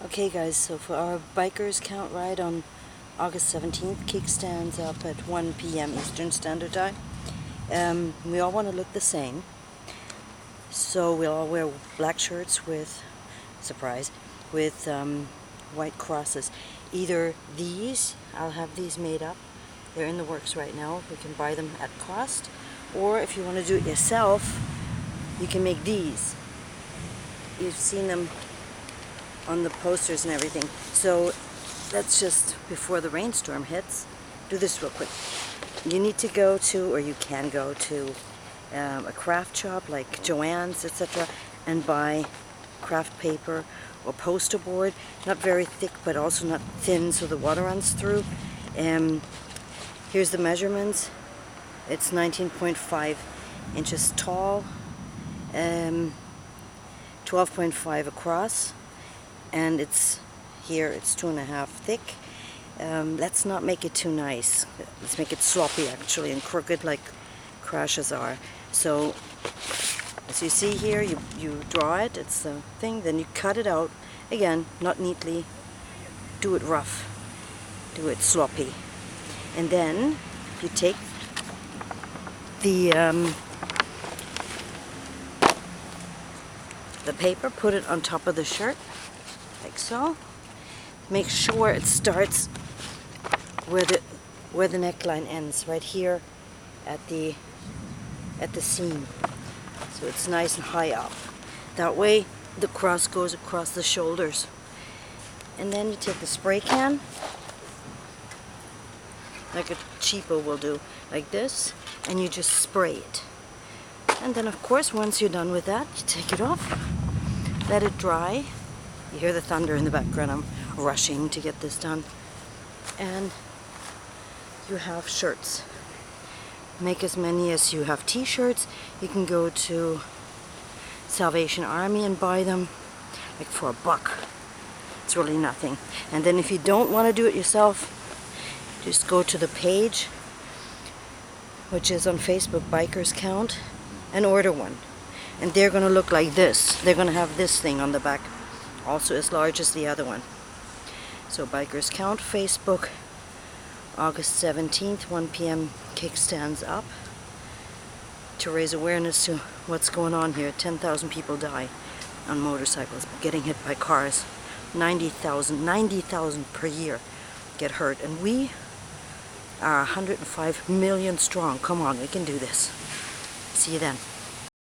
Okay guys, so for our bikers count ride on August 17th, kickstands up at 1 p.m. Eastern Standard Time. We all want to look the same. So we'll all wear black shirts with, surprise, with white crosses. Either these, I'll have these made up. They're in the works right now. We can buy them at cost. Or if you want to do it yourself, you can make these. You've seen them on the posters and everything. So that's just before the rainstorm hits. Do this real quick. You need to go to, or you can go to a craft shop like Joann's, etc., and buy craft paper or poster board. Not very thick, but also not thin, so the water runs through. Here's the measurements. It's 19.5 inches tall, 12.5 across, and it's 2.5 thick. Let's not make it too nice. Let's make it sloppy actually and crooked like crashes are. So as you see here, you draw it, it's a thing, then you cut it out. Again, not neatly, do it rough, do it sloppy. And then you take the paper, put it on top of the shirt, like so. Make sure it starts where the neckline ends, right here at the seam. So it's nice and high up. That way the cross goes across the shoulders. And then you take the spray can, like a cheapo will do, like this, and you just spray it. And then of course once you're done with that, you take it off, let it dry. You hear the thunder in the background. I'm rushing to get this done. And you have shirts. Make as many as you have t-shirts. You can go to Salvation Army and buy them, like for $1. It's really nothing. And then if you don't want to do it yourself, just go to the page, which is on Facebook, Bikers Count, and order one. And they're going to look like this. They're going to have this thing on the back, also as large as the other one. So Bikers Count, Facebook, August 17th, 1 p.m. kickstands up, to raise awareness to what's going on here. 10,000 people die on motorcycles getting hit by cars. 90,000 per year get hurt, and we are 105 million strong. Come on, we can do this. See you then.